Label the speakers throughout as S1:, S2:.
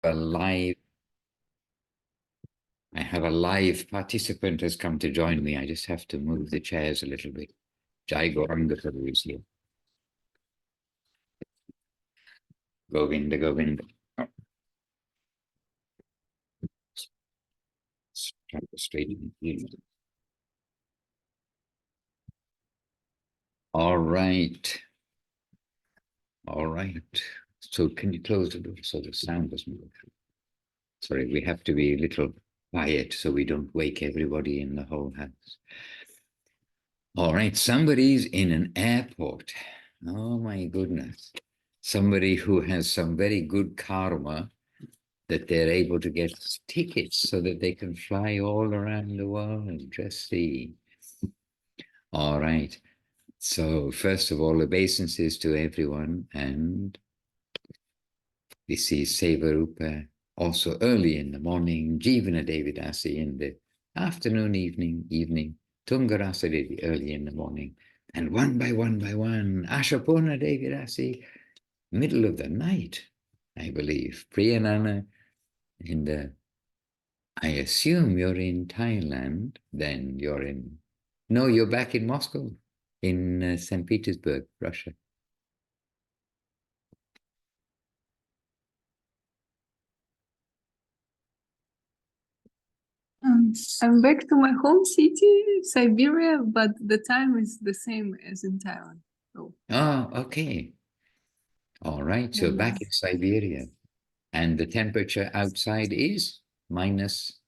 S1: a live participant has come to join me. I just have to move the chairs a little bit. Jai Gauranga Prabhu is here. Govinda, Govinda. Oh. Try to straighten it. All right. All right. So can you close the door so the sound doesn't go through? Sorry, we have to be a little quiet so we don't wake everybody in the whole house. All right, somebody's in an airport. Oh my goodness. Somebody who has some very good karma that they're able to get tickets so that they can fly all around the world. Just see. All right. So first of all, obeisances to everyone, and this is Sevarupa also early in the morning, Jivana Devidasi in the afternoon, evening, Tungarasa Devi early in the morning, and one by one, Ashapurna Devidasi, middle of the night, I believe. Priyanana in the, I assume you're in Thailand, then you're in, no, you're back in Moscow, in St. Petersburg, Russia.
S2: I'm back to my home city, Siberia, but the time is the same as in Thailand. So.
S1: Oh, okay. All right, so back in Siberia. And the temperature outside is minus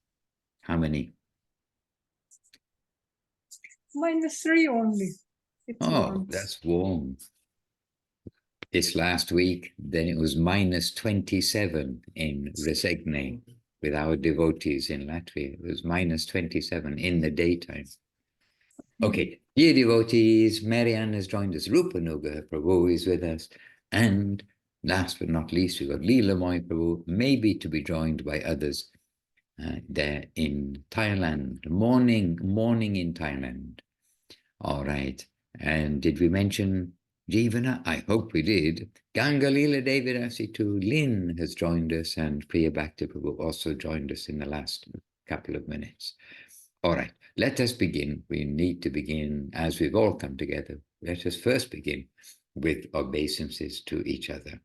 S1: how many?
S2: -3 only. It's warm.
S1: That's warm. This last week, then it was -27 in Resigne with our devotees in Latvia. It was -27 in the daytime. Okay, dear devotees, Marianne has joined us. Rupanuga Prabhu is with us. And last but not least, we've got Leela Moy Prabhu, maybe to be joined by others there in Thailand. Morning in Thailand. All right. And did we mention Jivana? I hope we did. Gangalila Devidasi too. Lynn has joined us, and Priya Bhakti Prabhu also joined us in the last couple of minutes. All right, let us begin. We need to begin as we've all come together. Let us first begin with obeisances to each other.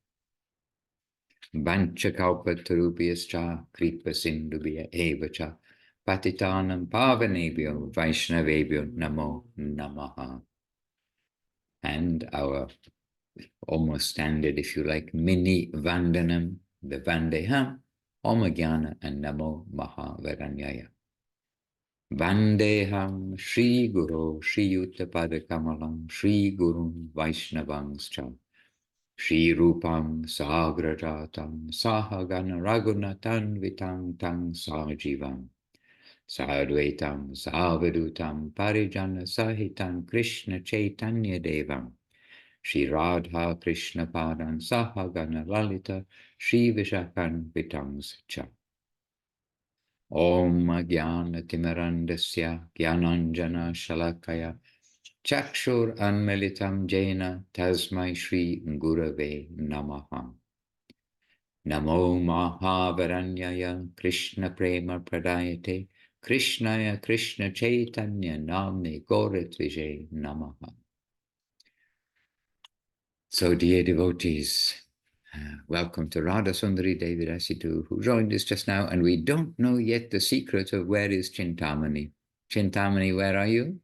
S1: Vanchakalpatarubhyascha kripa sindubhya evacha patitanam pavanebhyo vaishnavebhyo namo namaha. And our almost standard, if you like, mini vandanam, the vandeham, omagyana and namo mahavaranyaya. Vandeham Shri Guru Shri Yuta Padakamalam Shri Gurun Vaishnavangscha Shri Rupam Sagrajatam Sahagana Raghunatan Vitam Tang Sajivam Sadvaitam Savadutam Parijana Sahitam Krishna Chaitanya Devam Shri Radha Krishna Padan Sahagana Lalita Shri Vishakan Vitamscha Om Jnana Timirandasya Jnananjana Shalakaya Chakshur Anmelitam Jena Tasmai Shri Gurave Namaha. Namo Mahavaranyaya Krishna Prema Pradayate Krishnaya Krishna Chaitanya Namne Goratvije Namaha. So, dear devotees, welcome to Radha Sundari Devidasi too, who joined us just now, and we don't know yet the secret of where is Chintamani. Chintamani, where are you?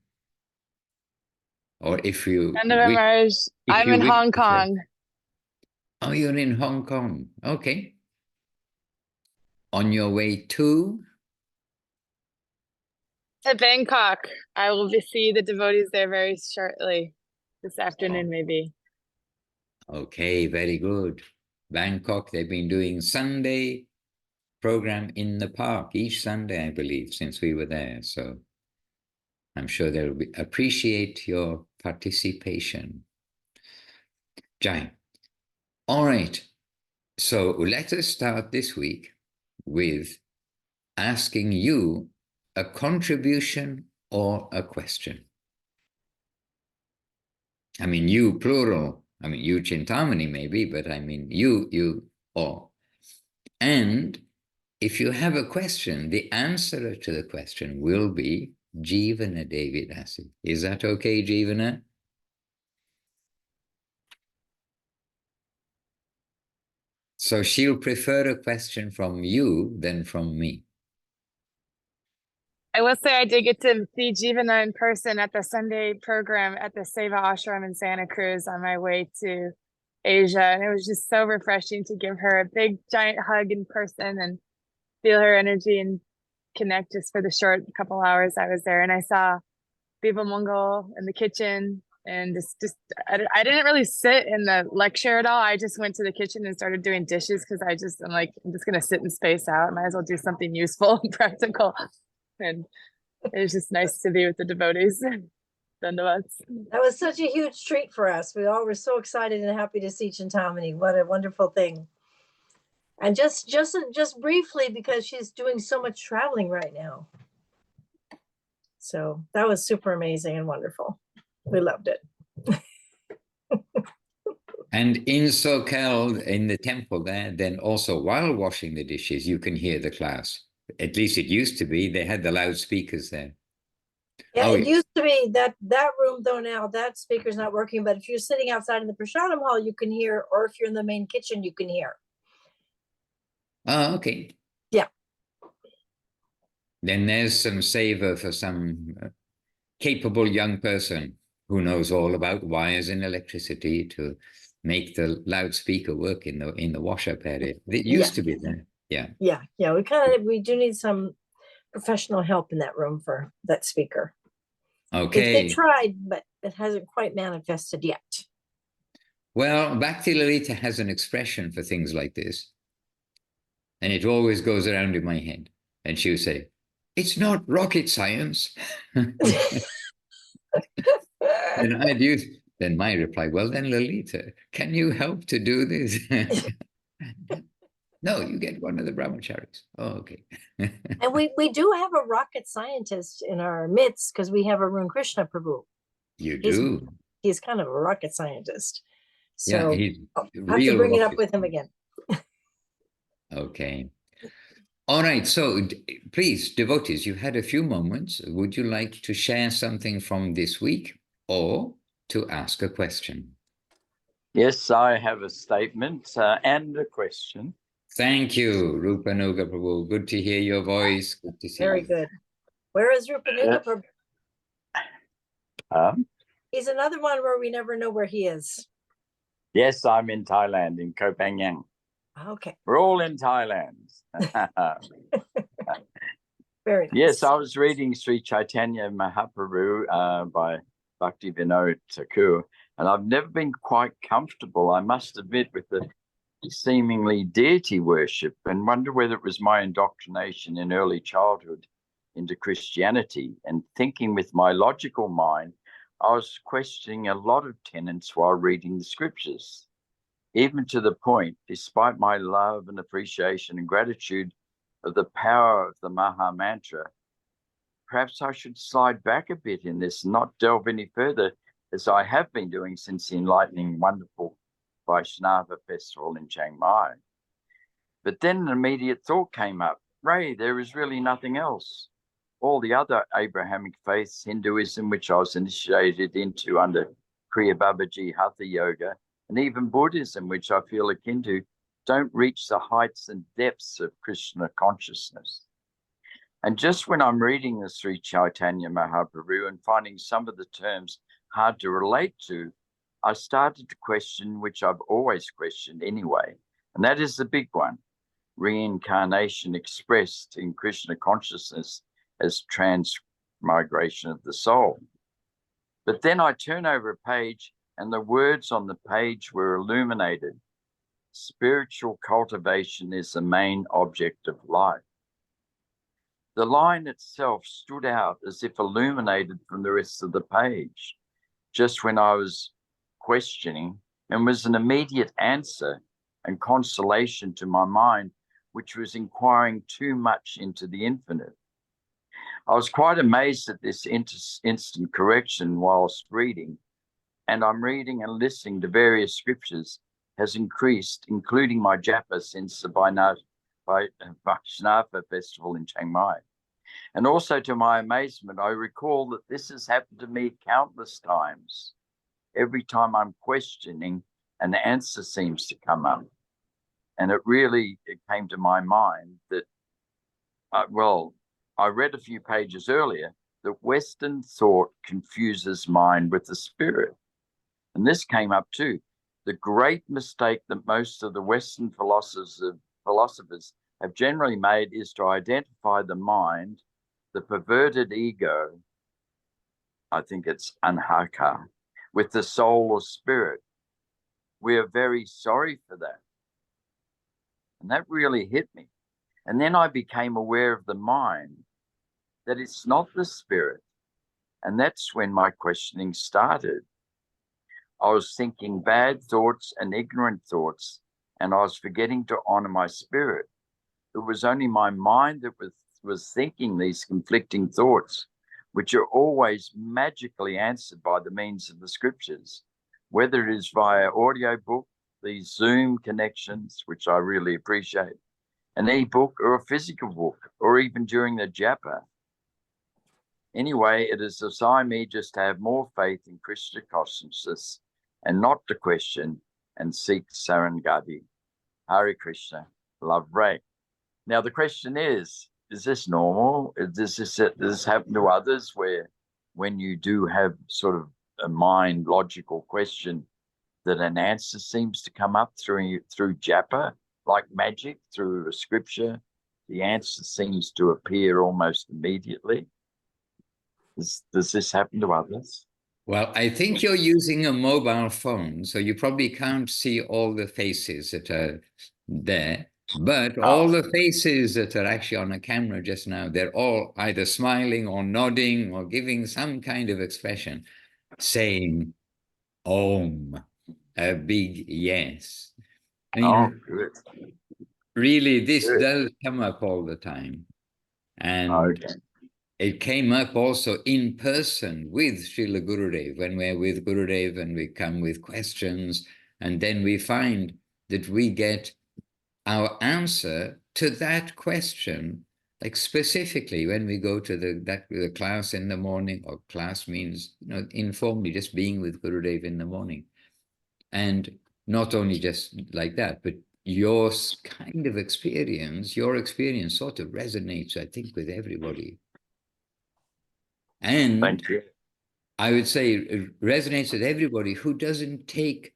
S1: Or if you...
S3: I'm in Hong Kong.
S1: Oh, you're in Hong Kong. Okay. On your way to?
S3: To Bangkok. I will see the devotees there very shortly. This afternoon, maybe.
S1: Okay, very good. Bangkok, they've been doing Sunday program in the park each Sunday, I believe, since we were there. So I'm sure they'll appreciate your participation. Jai. All right. So let us start this week with asking you a contribution or a question. I mean, you plural. I mean, you Chintamani maybe, but I mean, you all. And if you have a question, the answer to the question will be Jivana Devidasi. Is that okay, Jivana? So she'll prefer a question from you than from me.
S3: I will say I did get to see Jivana in person at the Sunday program at the Seva Ashram in Santa Cruz on my way to Asia. And it was just so refreshing to give her a big giant hug in person and feel her energy and connect just for the short couple hours I was there. And I saw Biba Mongol in the kitchen and I didn't really sit in the lecture at all. I just went to the kitchen and started doing dishes because I'm like, I'm just going to sit and space out. Might as well do something useful and practical. And it was just nice to be with the devotees. Dandavats.
S4: That was such a huge treat for us. We all were so excited and happy to see Chintamani. What a wonderful thing. And just briefly, because she's doing so much traveling right now. So that was super amazing and wonderful. We loved it.
S1: And in SoCal, in the temple there, then also while washing the dishes, you can hear the class. At least it used to be. They had the loudspeakers there.
S4: Yeah,
S1: Oh,
S4: it
S1: yes.
S4: used to be that room, though now that speaker's not working. But if you're sitting outside in the Prasadam hall, you can hear, or if you're in the main kitchen, you can hear.
S1: Oh, okay.
S4: Yeah.
S1: Then there's some savor for some capable young person who knows all about wires and electricity to make the loudspeaker work in the wash-up area. It used to be there. Yeah.
S4: Yeah. We do need some professional help in that room for that speaker.
S1: Okay.
S4: They tried, but it hasn't quite manifested yet.
S1: Well, Bhakti Lalita has an expression for things like this. And it always goes around in my head. And she'll say, "It's not rocket science." Then my reply, "Well, then, Lalita, can you help to do this?" No, you get one of the brahmacharis. Oh, okay.
S4: And we do have a rocket scientist in our midst because we have Arun Krishna Prabhu.
S1: You do.
S4: He's kind of a rocket scientist.
S1: Yeah,
S4: So
S1: he's
S4: I'll have to bring it up with him again.
S1: Okay. All right. So please, devotees, you had a few moments. Would you like to share something from this week or to ask a question?
S5: Yes, I have a statement and a question.
S1: Thank you, Rupanuga Prabhu. Good to hear your voice. Good to see
S4: Very
S1: you.
S4: good. Where is Rupanuga Prabhu? He's another one where we never know where he is.
S5: Yes, I'm in Thailand, in Koh Phangan.
S4: Okay.
S5: We're all in Thailand.
S4: Very nice.
S5: Yes, I was reading Sri Chaitanya Mahaprabhu by Bhakti Vinod Thakur, and I've never been quite comfortable, I must admit, with the seemingly deity worship, and wonder whether it was my indoctrination in early childhood into Christianity. And thinking with my logical mind, I was questioning a lot of tenets while reading the scriptures, even to the point, despite my love and appreciation and gratitude of the power of the Maha Mantra, perhaps I should slide back a bit in this and not delve any further, as I have been doing since the enlightening, wonderful Vaishnava festival in Chiang Mai. But then an immediate thought came up: Ray, there is really nothing else. All the other Abrahamic faiths, Hinduism, which I was initiated into under Kriya Babaji Hatha Yoga, and even Buddhism, which I feel akin to, don't reach the heights and depths of Krishna consciousness. And just when I'm reading the Sri Chaitanya Mahaprabhu and finding some of the terms hard to relate to, I started to question, which I've always questioned anyway, and that is the big one: reincarnation expressed in Krishna consciousness as transmigration of the soul. But then I turn over a page and the words on the page were illuminated. Spiritual cultivation is the main object of life. The line itself stood out as if illuminated from the rest of the page, just when I was questioning, and was an immediate answer and consolation to my mind, which was inquiring too much into the infinite. I was quite amazed at this instant correction whilst reading, and I'm reading and listening to various scriptures has increased, including my japa, since the Vaishnava festival in Chiang Mai. And also, to my amazement, I recall that this has happened to me countless times. Every time I'm questioning, an answer seems to come up. And it came to my mind that, I read a few pages earlier that Western thought confuses mind with the spirit. And this came up too. The great mistake that most of the Western philosophers have generally made is to identify the mind, the perverted ego, I think it's anhaka, with the soul or spirit. We are very sorry for that. And that really hit me. And then I became aware of the mind, that it's not the spirit. And that's when my questioning started. I was thinking bad thoughts and ignorant thoughts, and I was forgetting to honor my spirit. It was only my mind that was thinking these conflicting thoughts, which are always magically answered by the means of the scriptures, whether it is via audiobook, these Zoom connections, which I really appreciate, an e-book or a physical book, or even during the japa. Anyway, it has assigned me just to have more faith in Krishna consciousness and not to question and seek Sarangati. Hare Krishna, love Ray. Now, the question is this normal? Does this happen to others, where when you do have sort of a mind logical question, that an answer seems to come up through japa, like magic, through a scripture? The answer seems to appear almost immediately. Does this happen to others?
S1: Well, I think you're using a mobile phone, so you probably can't see all the faces that are there. But all the faces that are actually on a camera just now, they're all either smiling or nodding or giving some kind of expression, saying Om, a big yes. I mean,
S5: Good.
S1: really, this
S5: Good.
S1: does come up all the time. And
S5: Okay.
S1: it came up also in person with Srila Gurudev, when we're with Gurudev and we come with questions, and then we find that we get our answer to that question, like specifically when we go to the class in the morning, or class means, informally just being with Gurudev in the morning. And not only just like that, but your kind of experience, your experience sort of resonates, I think, with everybody. And
S5: Thank you.
S1: I would say it resonates with everybody who doesn't take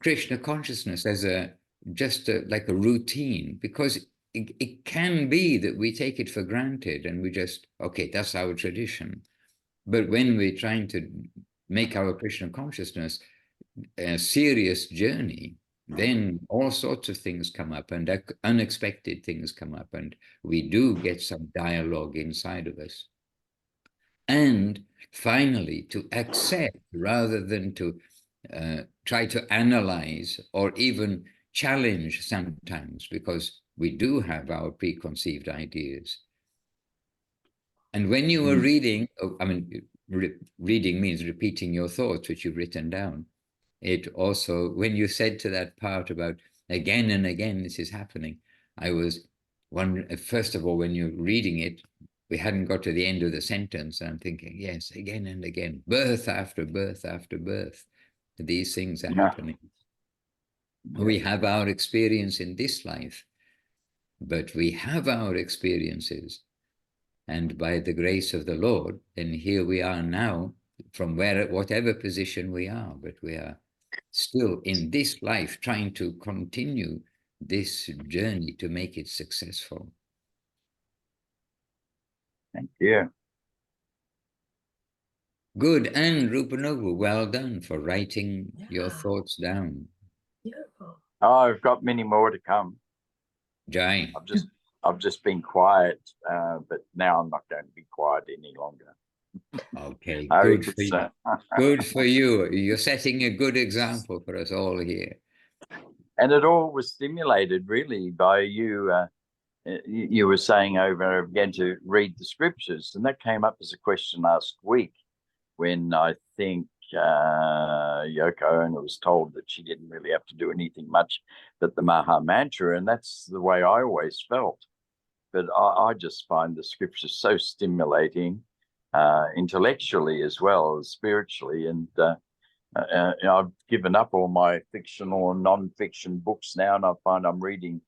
S1: Krishna consciousness as like a routine, because it can be that we take it for granted and we just, okay, that's our tradition. But when we're trying to make our Krishna consciousness a serious journey, then all sorts of things come up, and unexpected things come up, and we do get some dialogue inside of us. And finally, to accept rather than to try to analyze or even challenge sometimes, because we do have our preconceived ideas. And when you were reading, reading means repeating your thoughts, which you've written down. It also, when you said to that part about again and again, this is happening, I was wondering, first of all, when you're reading it, we hadn't got to the end of the sentence. And I'm thinking, yes, again and again, birth after birth after birth, these things are happening. We have our experience in this life, but we have our experiences. And by the grace of the Lord, then here we are now, from whatever position we are, but we are still in this life trying to continue this journey to make it successful.
S5: Thank you.
S1: Good. And Rupanugu, well done for writing your thoughts down.
S4: Beautiful.
S5: Oh, I've got many more to come.
S1: Jai.
S5: I've just been quiet, but now I'm not going to be quiet any longer.
S1: Okay,
S5: Hare
S1: good for you.
S5: Krishna.
S1: Good for you. You're setting a good example for us all here.
S5: And it all was stimulated really by you. You were saying over again to read the scriptures, and that came up as a question last week when I think Yoko Ono was told that she didn't really have to do anything much but the Maha Mantra, and that's the way I always felt. But I just find the scriptures so stimulating, intellectually as well as spiritually, and I've given up all my fictional and non-fiction books now, and I find I'm reading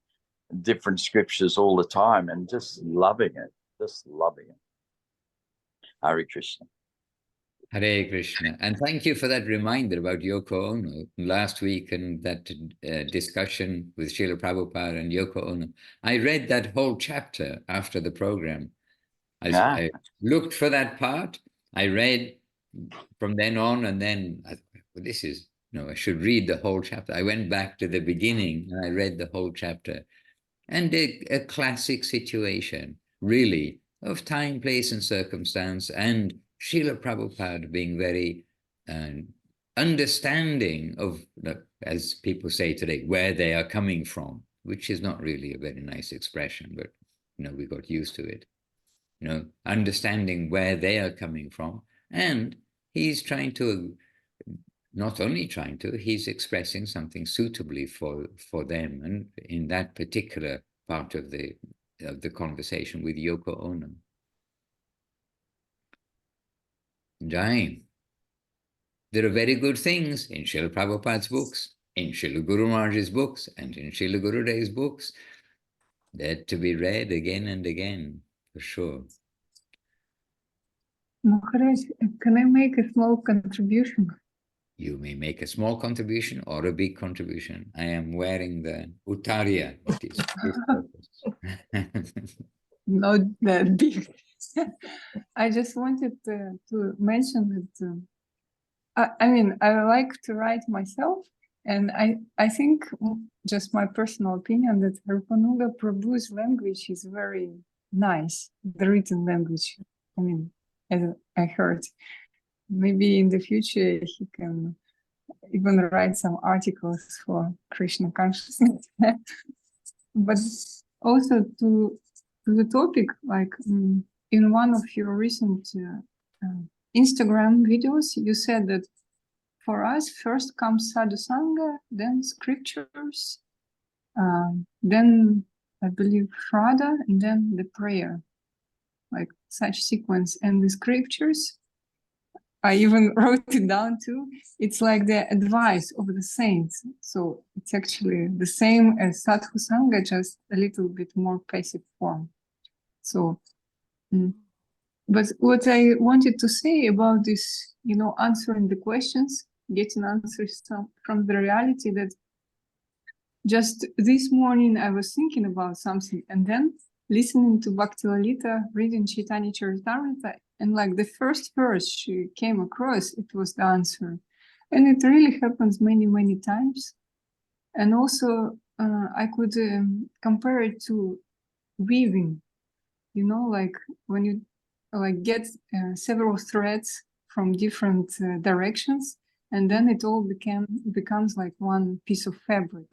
S5: different scriptures all the time and just loving it, Hare Krishna.
S1: Hare Krishna. And thank you for that reminder about Yoko Ono last week and that discussion with Srila Prabhupada and Yoko Ono. I read that whole chapter after the program. I looked for that part. I read from then on, and then this is, I should read the whole chapter. I went back to the beginning and I read the whole chapter. And a classic situation, really, of time, place, and circumstance, and Srila Prabhupada being very understanding of, as people say today, where they are coming from, which is not really a very nice expression, but we got used to it. Understanding where they are coming from, and he's trying to, not only trying to, he's expressing something suitably for them, and in that particular part of the conversation with Yoko Ono. Jai. There are very good things in Srila Prabhupada's books, in Srila Guru Maharaj's books, and in Srila Gurudev's books. They're to be read again and again, for sure.
S2: Maharaj, can I make a small contribution?
S1: You may make a small contribution or a big contribution. I am wearing the Uttarya. It is.
S2: Not that big. I just wanted to mention that, I mean, I like to write myself, and I think, just my personal opinion, that Rupanuga Prabhu's language is very nice, the written language. I mean, as I heard, maybe in the future he can even write some articles for Krishna consciousness. But also to the topic, like in one of your recent Instagram videos, you said that for us first comes sadhu sangha, then scriptures, then I believe Shraddha, and then the prayer, like such sequence. And the scriptures, I even wrote it down too. It's like the advice of the saints. So it's actually the same as sadhu sangha, just a little bit more passive form. So, but what I wanted to say about this, answering the questions, getting answers from the reality, that just this morning I was thinking about something, and then listening to Bhakti Lalita reading Chaitanya Charitamrita, and like the first verse she came across, it was the answer. And it really happens many, many times. And also I could compare it to weaving, like when you get several threads from different directions, and then it all becomes like one piece of fabric.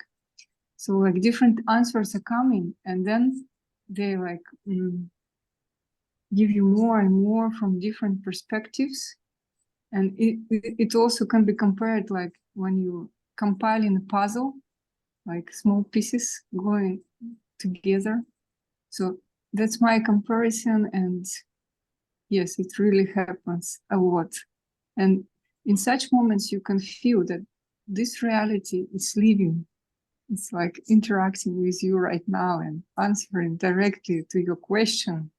S2: So like different answers are coming, and then they give you more and more from different perspectives. And it also can be compared like when you compiling a puzzle, like small pieces going together. So that's my comparison, and yes, it really happens a lot. And in such moments, you can feel that this reality is living. It's like interacting with you right now and answering directly to your question,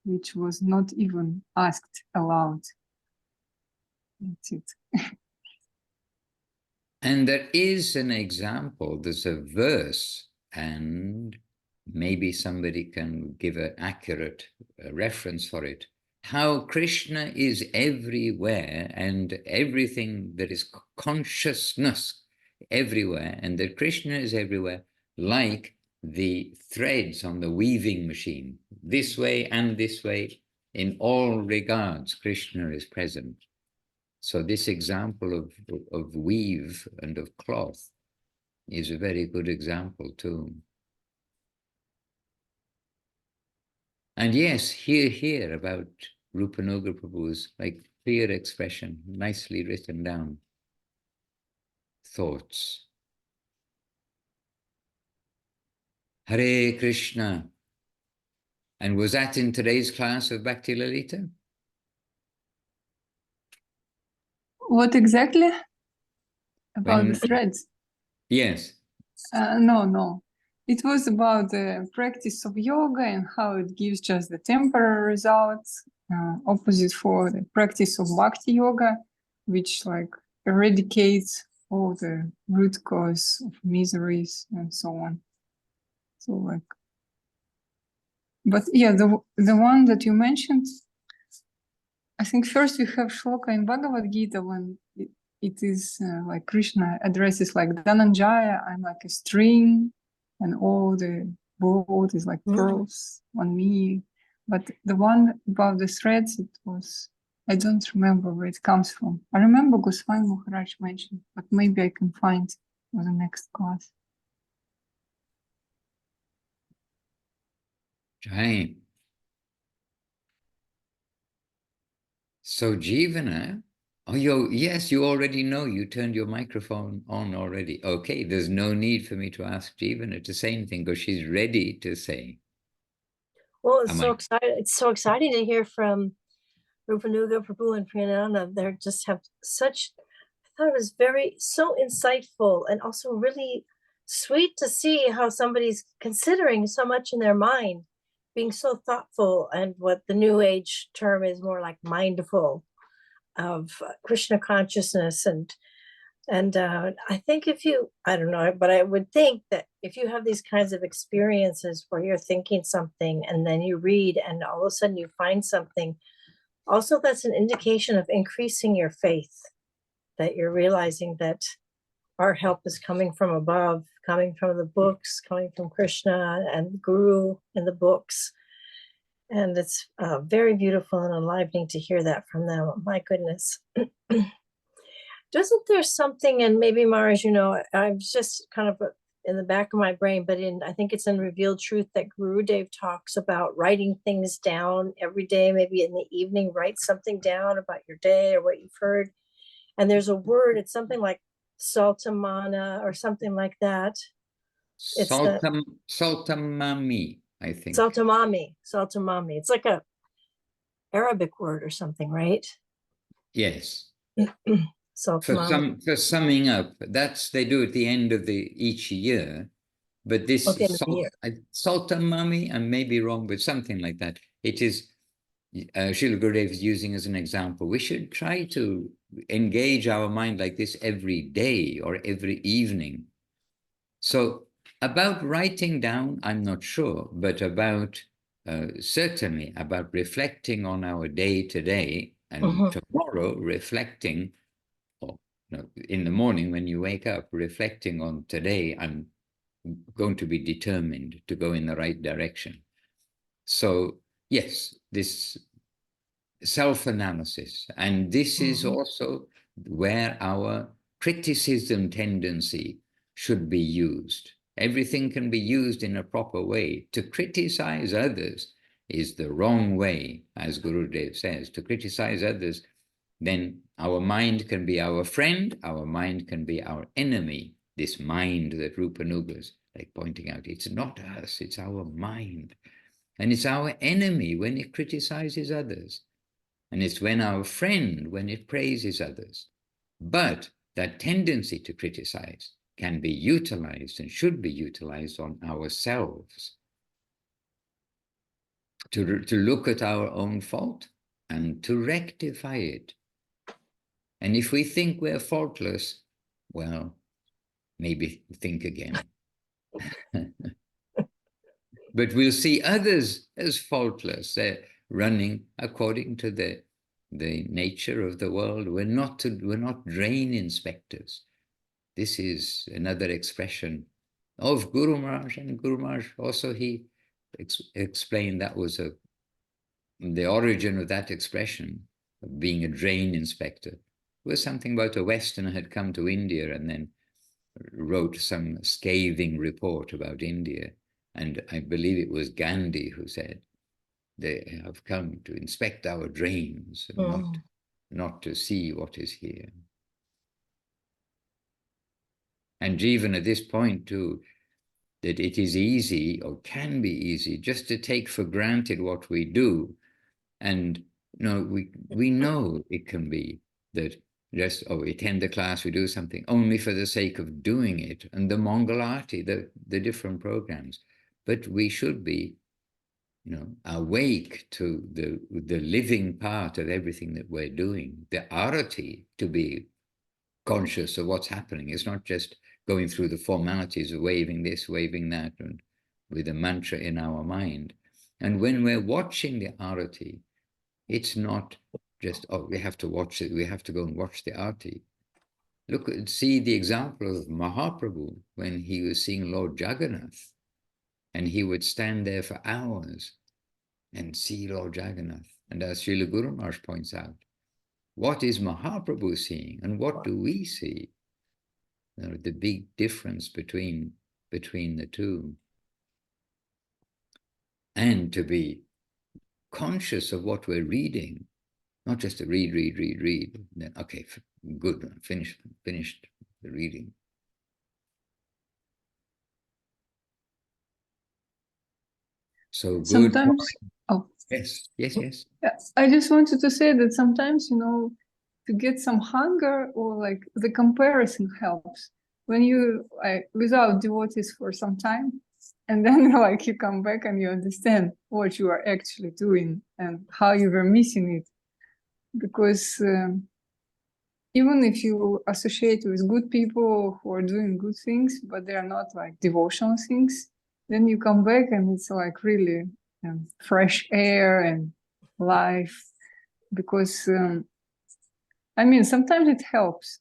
S2: which was not even asked aloud. That's it.
S1: And there is an example, there's a verse, and maybe somebody can give an accurate reference for it. How Krishna is everywhere, and everything that is consciousness everywhere, and that Krishna is everywhere, like the threads on the weaving machine, this way and this way, in all regards, Krishna is present. So this example of weave and of cloth is a very good example too. And yes, hear about Rupanuga Prabhu's, like clear expression, nicely written down thoughts. Hare Krishna. And was that in today's class of Bhakti Lalita?
S2: What exactly? About the
S1: When,
S2: threads?
S1: yes.
S2: No. It was about the practice of yoga and how it gives just the temporary results, opposite for the practice of bhakti yoga, which like eradicates all the root cause of miseries and so on. So like, but yeah, the one that you mentioned, I think first we have shloka in Bhagavad Gita when it is like Krishna addresses like Dhananjaya, I'm like a string and all the boat is like pearls on me. But the one about the threads, it was, I don't remember where it comes from. I remember Goswami Maharaj mentioned, but maybe I can find for the next class.
S1: Right. So Jivana, yes, you already know, you turned your microphone on already. Okay, there's no need for me to ask Jivana to say anything because she's ready to say.
S4: Well, it's so exciting. It's so exciting to hear from Rupanuga, Prabhu, and Priyananda. They just have such, I thought it was so insightful and also really sweet to see how somebody's considering so much in their mind, being so thoughtful, and what the new age term is more like mindful of Krishna consciousness. And I think I don't know, but I would think that if you have these kinds of experiences where you're thinking something and then you read and all of a sudden you find something, also that's an indication of increasing your faith, that you're realizing that our help is coming from above, coming from the books, coming from Krishna and Guru in the books. And it's very beautiful and enlivening to hear that from them. My goodness. Doesn't there something, and maybe Mars, I'm just kind of in the back of my brain, but I think it's in Revealed Truth that Guru Dev talks about writing things down every day, maybe in the evening, write something down about your day or what you've heard. And there's a word, it's something like saltamana or something like that. It's
S1: Saltamami, I think.
S4: Saltamami. It's like a Arabic word or something, right?
S1: Yes.
S4: Saltamami.
S1: For summing up, they do at the end of each year, but this Saltamami, I may be wrong, but something like that. It is Srila Gurudev is using as an example. We should try to engage our mind like this every day or every evening. So about writing down, I'm not sure, but about certainly about reflecting on our day to day, and tomorrow reflecting, or in the morning when you wake up, reflecting on today, I'm going to be determined to go in the right direction. So yes, this self-analysis, and this is also where our criticism tendency should be used. Everything can be used in a proper way. To criticize others is the wrong way, as Gurudev says. To criticize others, then our mind can be our friend, our mind can be our enemy. This mind that Rupanuga's like pointing out, it's not us, it's our mind. And it's our enemy when it criticizes others. And it's our friend when it praises others. But that tendency to criticize can be utilized and should be utilized on ourselves. To look at our own fault and to rectify it. And if we think we're faultless, well, maybe think again. But we'll see others as faultless. They're running according to the nature of the world. We're not drain inspectors. This is another expression of Guru Maharaj, and Guru Maharaj also he explained that was the origin of that expression of being a drain inspector was something about a Westerner had come to India and then wrote some scathing report about India. And I believe it was Gandhi who said, they have come to inspect our drains and not to see what is here. And even at this point too, that it is easy, or can be easy, just to take for granted what we do. And we know it can be that just, we attend the class, we do something only for the sake of doing it, and the Mangalati, the different programs. But we should be, awake to the living part of everything that we're doing, the arati, to be conscious of what's happening. It's not just going through the formalities of waving this, waving that, and with a mantra in our mind. And when we're watching the arati, it's not just, we have to watch it, we have to go and watch the arati. See the example of Mahaprabhu when he was seeing Lord Jagannath, and he would stand there for hours and see Lord Jagannath. And as Srila Guru Maharaj points out, what is Mahaprabhu seeing and what do we see? The big difference between the two. And to be conscious of what we're reading, not just to read, then, okay, good, finished the reading. So good.
S2: Sometimes,
S1: Yes.
S2: Yes, I just wanted to say that sometimes, to get some hunger, or like the comparison helps. When you without devotees for some time, and then like you come back and you understand what you are actually doing and how you were missing it. Because even if you associate with good people who are doing good things, but they are not like devotional things, then you come back and it's like really fresh air and life. Because sometimes it helps.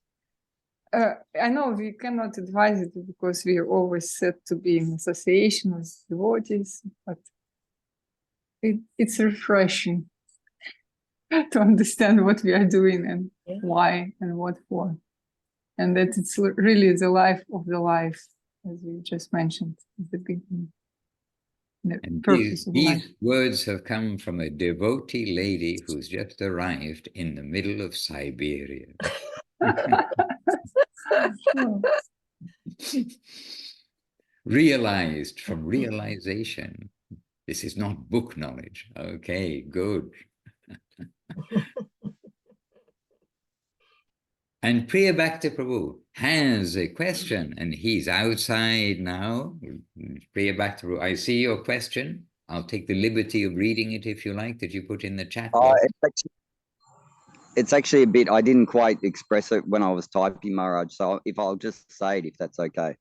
S2: I know we cannot advise it because we are always said to be in association with devotees, but it's refreshing to understand what we are doing and why and what for. And that it's really the life of the life, as we just mentioned at the beginning.
S1: And these words have come from a devotee lady who's just arrived in the middle of Siberia. Realized from realization. This is not book knowledge. Okay, good. And Priya Bhakti Prabhu has a question, and he's outside now. Priya Bhakti Prabhu, I see your question. I'll take the liberty of reading it if you like, that you put in the chat box.
S6: It's actually a bit, I didn't quite express it when I was typing, Maharaj. So if I'll just say it, if that's okay.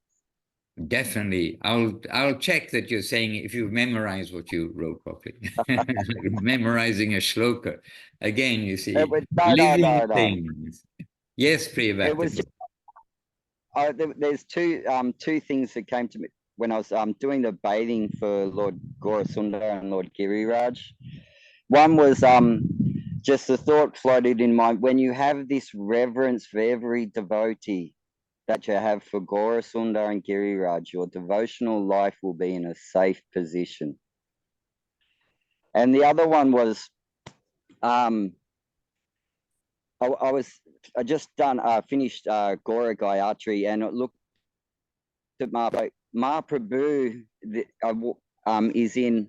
S1: Definitely. I'll check that you're saying, if you memorize what you wrote properly. Memorizing a shloka. Again, you see, living things. Yes, Priya Bhakti.
S6: There's two things that came to me when I was doing the bathing for Lord Gaurasundar and Lord Giriraj. One was just the thought floated in mind, when you have this reverence for every devotee that you have for Gaurasundar and Giriraj, your devotional life will be in a safe position. And the other one was, I just finished Gaura Gayatri, and it looked at Mahaprabhu is in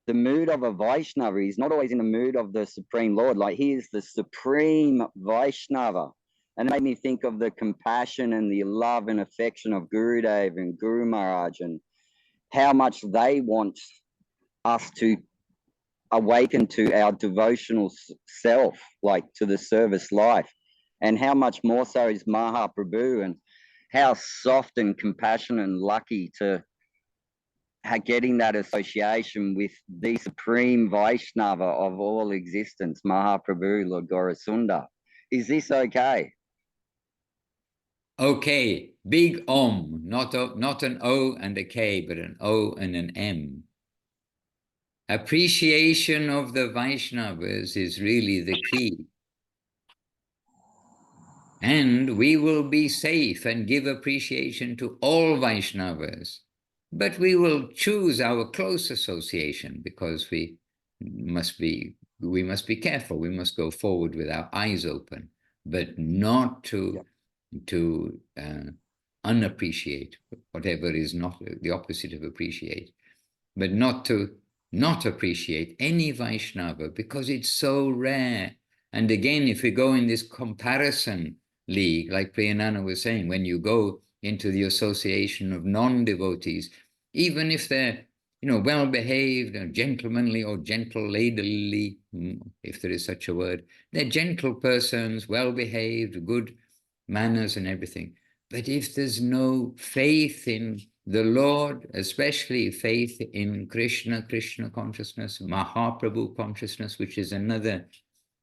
S6: the mood of a Vaishnava. He's not always in the mood of the Supreme Lord. Like, he is the Supreme Vaishnava. And it made me think of the compassion and the love and affection of Gurudev and Guru Maharaj, and how much they want us to awaken to our devotional self, like to the service life. And how much more so is Mahaprabhu, and how soft and compassionate and lucky to getting that association with the Supreme Vaishnava of all existence, Mahaprabhu, Lord Gaurasundar. Is this okay?
S1: Okay, big Om, not an O and a K, but an O and an M. Appreciation of the Vaishnavas is really the key. And we will be safe and give appreciation to all Vaishnavas. But we will choose our close association, because we must be we must be careful. We must go forward with our eyes open, but not to unappreciate whatever is not the opposite of appreciate, but not to not appreciate any Vaishnava because it's so rare. And again, if we go in this comparison league, like Priyanana was saying, when you go into the association of non-devotees, even if they're well-behaved or gentlemanly or gentle ladyly, if there is such a word, they're gentle persons, well-behaved, good manners and everything. But if there's no faith in the Lord, especially faith in Krishna consciousness, Mahaprabhu consciousness, which is another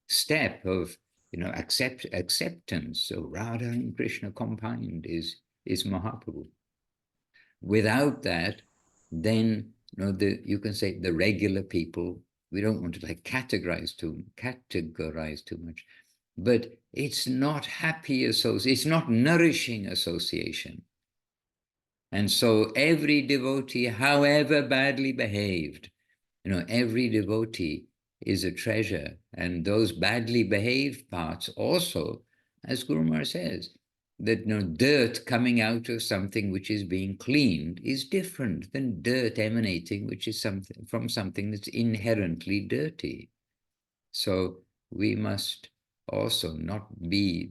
S1: step of acceptance. So Radha and Krishna combined is Mahaprabhu. Without that, then you can say the regular people, we don't want to categorize too much, but it's not happy association, it's not nourishing association. And so every devotee, however badly behaved, every devotee is a treasure. And those badly behaved parts also, as Guru Maharaj says, that dirt coming out of something which is being cleaned is different than dirt emanating from something that's inherently dirty. So we must also not be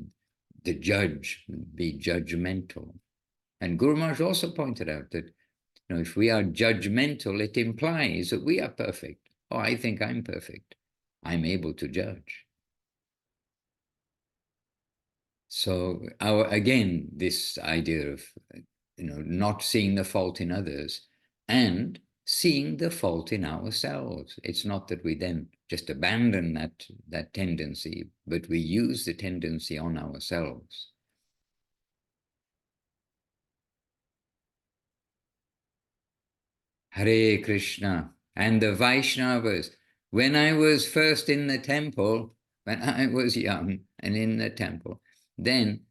S1: the judge, be judgmental. And Guru Maharaj also pointed out that if we are judgmental, it implies that we are perfect. Oh, I think I'm perfect. I'm able to judge. So again, this idea of not seeing the fault in others and seeing the fault in ourselves. It's not that we then just abandon that tendency, but we use the tendency on ourselves. Hare Krishna. And the Vaishnavas, when I was first in the temple, when I was young and in the temple, then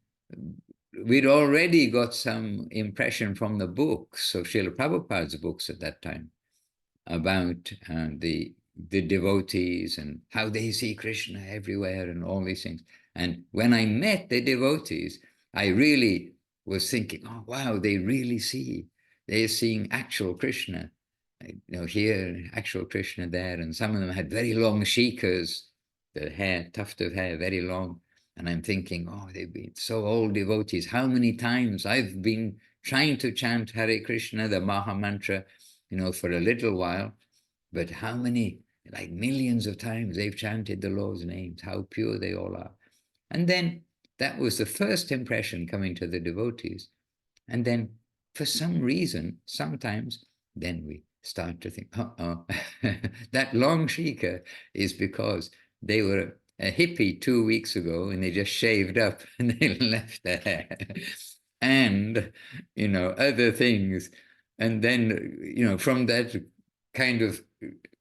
S1: we'd already got some impression from the books of Srila Prabhupada's books at that time about the devotees and how they see Krishna everywhere and all these things. And when I met the devotees, I really was thinking, oh, wow, they really they're seeing actual Krishna. Here, actual Krishna there, and some of them had very long shikas, the hair, tuft of hair, very long. And I'm thinking, oh, they've been so old devotees. How many times I've been trying to chant Hare Krishna, the Maha Mantra, for a little while, but how many, like millions of times they've chanted the Lord's names, how pure they all are. And then that was the first impression coming to the devotees. And then for some reason, sometimes then we start to think, that long shika is because they were a hippie 2 weeks ago and they just shaved up and they left their hair and, other things. And then, from that kind of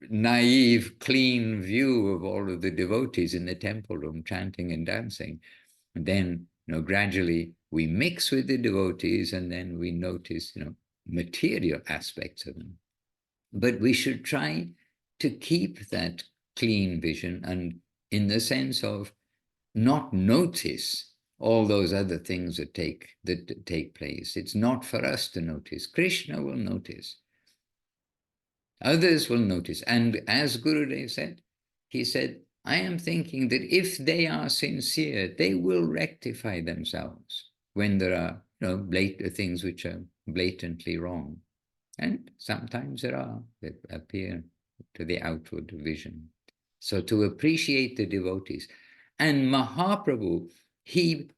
S1: naive, clean view of all of the devotees in the temple room chanting and dancing, and then, gradually we mix with the devotees and then we notice, material aspects of them. But we should try to keep that clean vision and in the sense of not notice all those other things that take place. It's not for us to notice. Krishna will notice. Others will notice. And as Gurudev said, he said, I am thinking that if they are sincere, they will rectify themselves when there are things which are blatantly wrong. And sometimes there are that appear to the outward vision. So to appreciate the devotees. And Mahaprabhu, he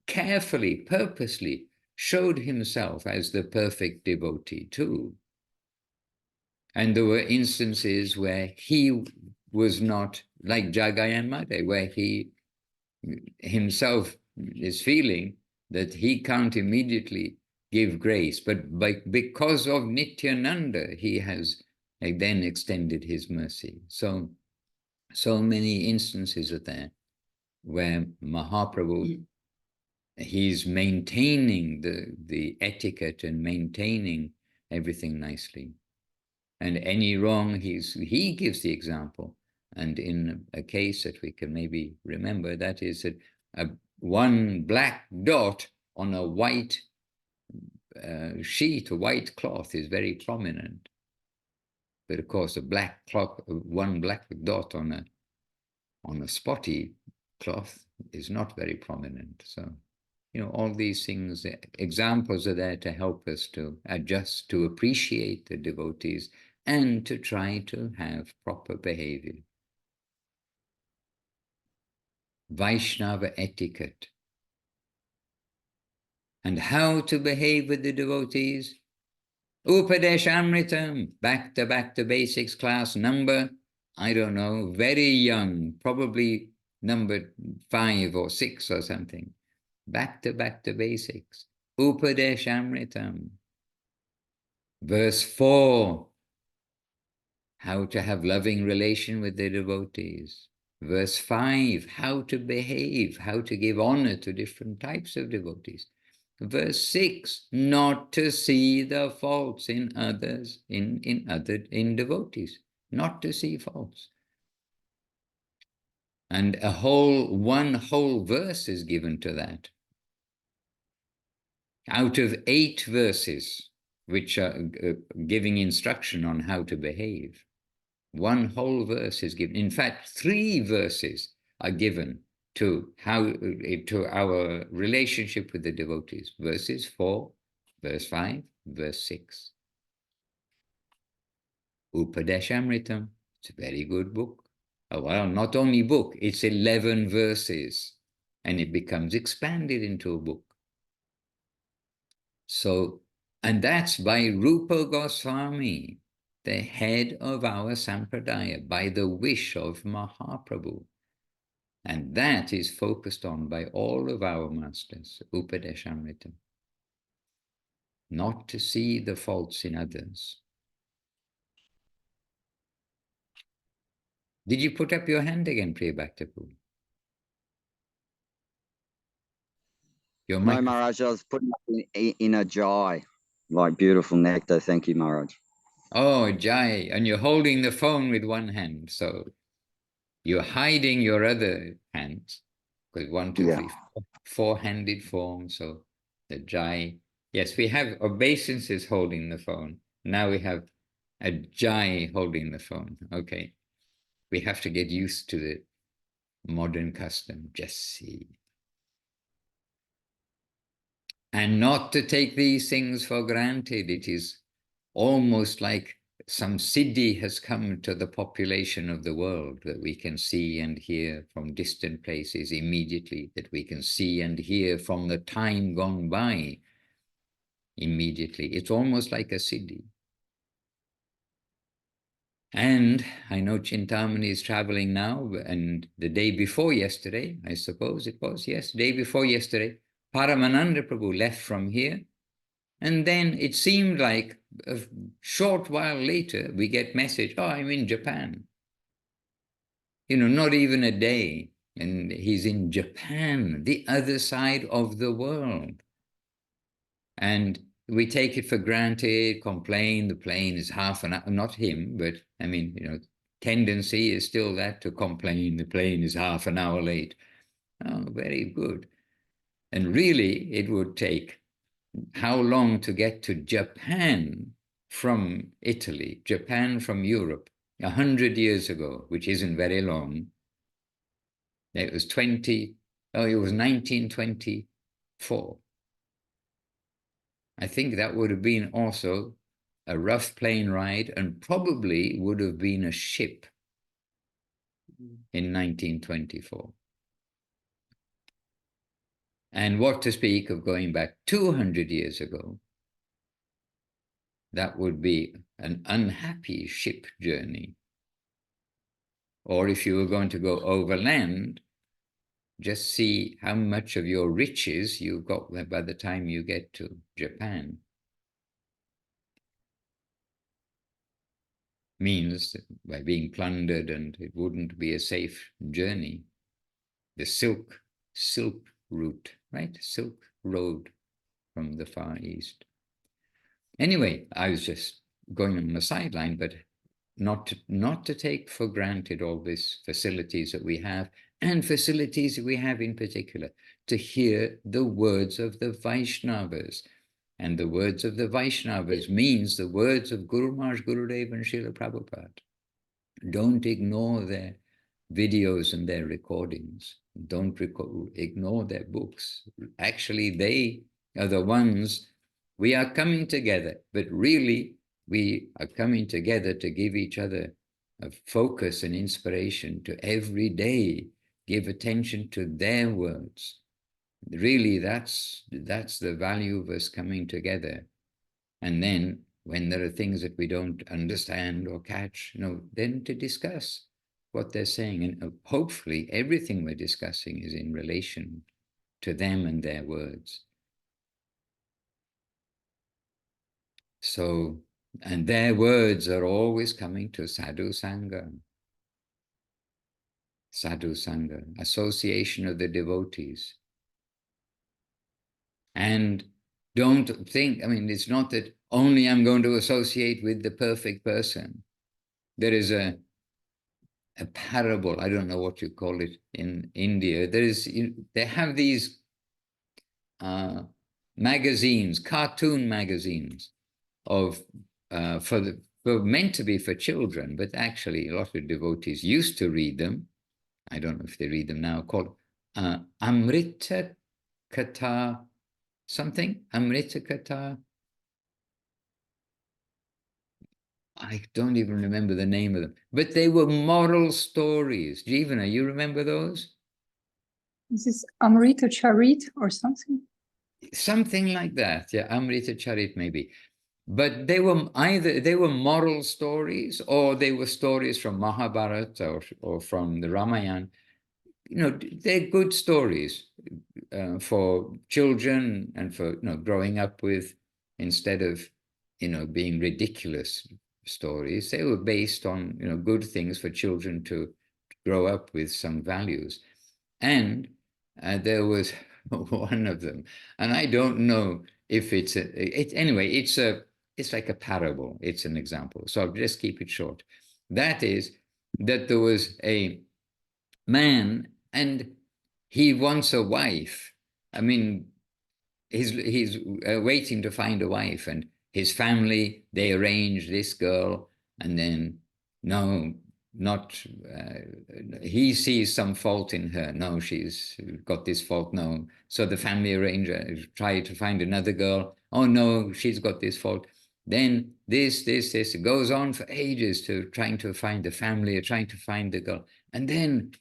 S1: carefully, purposely showed himself as the perfect devotee too. And there were instances where he was not like Jagayan Mate, where he himself is feeling that he can't immediately give grace, but because of Nityananda, he has then extended his mercy. So many instances are there where Mahaprabhu, he's maintaining the etiquette and maintaining everything nicely. And any wrong, he gives the example. And in a case that we can maybe remember, that is that one black dot on a white sheet, a white cloth, is very prominent. But of course, one black dot on a spotty cloth is not very prominent. So, you know, all these things, examples are there to help us to adjust, to appreciate the devotees, and to try to have proper behavior. Vaishnava etiquette. And how to behave with the devotees? Upadeshamritam, back to basics class number, I don't know, very young, probably number 5 or 6 or something. Back to basics. Upadeshamritam. Verse 4, how to have loving relation with the devotees. Verse 5, how to behave, how to give honor to different types of devotees. Verse 6, not to see the faults in others, in devotees, not to see faults. And one whole verse is given to that. Out of 8 verses, which are giving instruction on how to behave, one whole verse is given. In fact, 3 verses are given to our relationship with the devotees. Verses 4, verse 5, verse 6. Upadeshamritam, it's a very good book. Oh, well, not only book, it's 11 verses, and it becomes expanded into a book. So, and that's by Rupa Goswami, the head of our Sampradaya, by the wish of Mahaprabhu. And that is focused on by all of our masters, Upadeshamritam. Not to see the faults in others. Did you put up your hand again, Priya Bhaktapu? Your
S6: No, Maharaj, I was putting up in a jai. Like beautiful nectar. Thank you, Maharaj.
S1: Oh, Jai. And you're holding the phone with one hand. So you're hiding your other hands. Because 1, 2, 3, 4-handed form. So the Jai. Yes, we have obeisances holding the phone. Now we have a Jai holding the phone. Okay. We have to get used to the modern custom. Just see. And not to take these things for granted. It is almost like some siddhi has come to the population of the world, that we can see and hear from distant places immediately, that we can see and hear from the time gone by immediately. It's almost like a siddhi. And I know Chintamani is traveling now, and the day before yesterday, I suppose it was, yes, day before yesterday, Paramananda Prabhu left from here. And then it seemed like a short while later, we get message, oh, I'm in Japan. You know, not even a day. And he's in Japan, the other side of the world. And we take it for granted, complain, the plane is half an hour, not him, but I mean, you know, tendency is still that to complain, the plane is half an hour late. Oh, very good. And really, it would take how long to get to Japan from Italy, Japan from Europe, 100 years ago, which isn't very long. It was 1924. I think that would have been also a rough plane ride, and probably would have been a ship in 1924. And what to speak of going back 200 years ago, that would be an unhappy ship journey. Or if you were going to go overland, just see how much of your riches you've got by the time you get to Japan. Means by being plundered, and it wouldn't be a safe journey. The silk route, right? Silk road from the Far East. Anyway, I was just going on the sideline, but not to take for granted all these facilities that we have, and facilities that we have in particular, to hear the words of the Vaishnavas. And the words of the Vaishnavas means the words of Guru Maharaj, Gurudev and Srila Prabhupada. Don't ignore their videos and their recordings. Don't ignore their books. Actually, they are the ones, we are coming together, but really we are coming together to give each other a focus and inspiration to every day give attention to their words. Really, that's the value of us coming together. And then when there are things that we don't understand or catch, then to discuss what they're saying. And hopefully everything we're discussing is in relation to them and their words. So, and their words are always coming to sadhu sangha. Sadhu sangha, association of the devotees. And don't think, it's not that only I'm going to associate with the perfect person. There is a parable, I don't know what you call it in India. They have these magazines, cartoon magazines of meant to be for children, but actually a lot of devotees used to read them. I don't know if they read them now, called Amrita Katha something, Amrita Katha. I don't even remember the name of them, but they were moral stories. Jeevana, you remember those?
S2: This is Amrita Charit or something?
S1: Something like that, yeah, Amrita Charit maybe. But they were moral stories, or they were stories from Mahabharata or from the Ramayana. They're good stories for children and for growing up with, instead of being ridiculous stories. They were based on good things for children to grow up with, some values. And there was one of them, and I don't know if anyway, it's like a parable. It's an example, so I'll just keep it short. That is that there was a man and he wants a wife. He's waiting to find a wife, and his family, they arrange this girl, and then he sees some fault in her. No, she's got this fault. No, so the family arranger try to find another girl. Oh no, she's got this fault. Then this it goes on for ages, to trying to find the family, or trying to find the girl, and then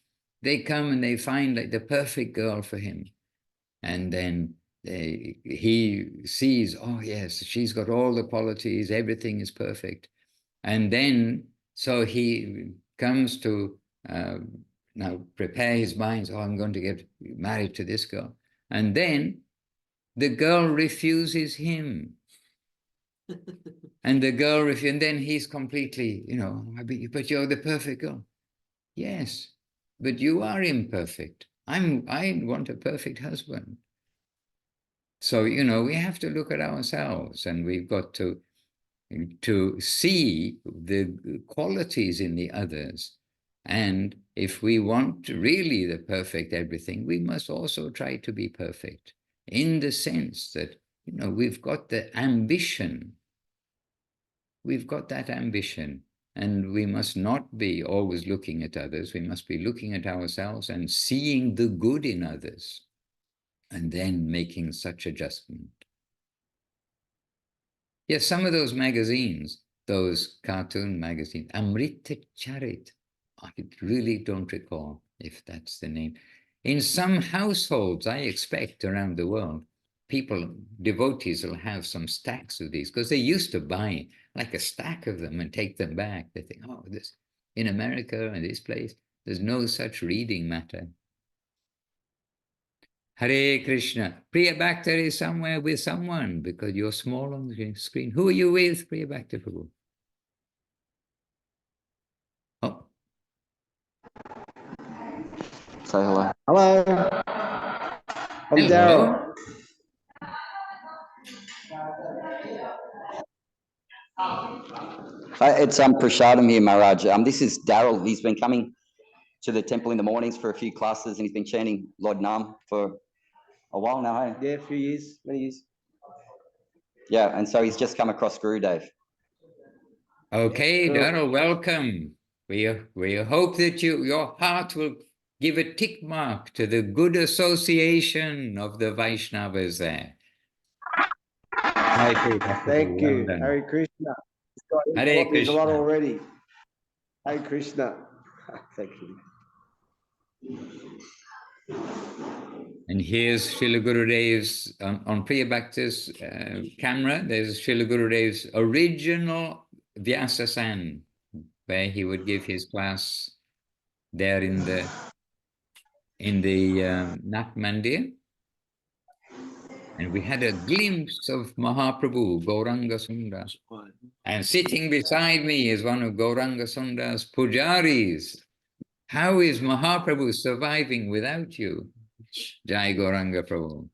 S1: they come and they find like the perfect girl for him, and then he sees, oh yes, she's got all the qualities, everything is perfect. And then so he comes to now prepare his mind. Oh, I'm going to get married to this girl. And then the girl refuses him. And the girl refuses, and then he's completely, but you're the perfect girl. Yes, but you are imperfect. I want a perfect husband. So, we have to look at ourselves, and we've got to see the qualities in the others. And if we want really the perfect everything, we must also try to be perfect, in the sense that, we've got the ambition. We've got that ambition, and we must not be always looking at others. We must be looking at ourselves and seeing the good in others, and then making such adjustment. Yes, some of those magazines, those cartoon magazines, Amrita Charit, I really don't recall if that's the name. In some households, I expect around the world, devotees will have some stacks of these, because they used to buy like a stack of them and take them back. They think, oh, this in America and this place, there's no such reading matter. Hare Krishna. Priya Bhakta is somewhere with someone, because you're small on the screen. Who are you with, Priya Bhakta Prabhu? Oh.
S7: Say hello. Hello. I'm
S1: Hello.
S7: Daryl.
S6: It's Prashadam here, Maharaj. This is Daryl. He's been coming to the temple in the mornings for a few classes, and he's been chanting Lord Nam for a while now. Hey?
S7: Yeah, a few years, many years.
S6: Yeah, and so he's just come across Guru Dave.
S1: Okay,
S7: Cool.
S1: Darrell, welcome. We hope that your heart will give a tick mark to the good association of the Vaishnavas there.
S7: Thank you.
S1: Well done.
S7: Hare Krishna.
S1: Hare
S7: There's a lot
S1: Krishna.
S7: already. Hare Krishna. Thank you.
S1: And here's Srila Gurudev's, on Priya Bhakta's camera, there's Srila Gurudev's original Vyasasan, where he would give his class there in the Nath Mandir. And we had a glimpse of Mahaprabhu, Gauranga Sundar. And sitting beside me is one of Gauranga Sundar's pujaris. How is Mahaprabhu surviving without you? Jai Gauranga Prabhu.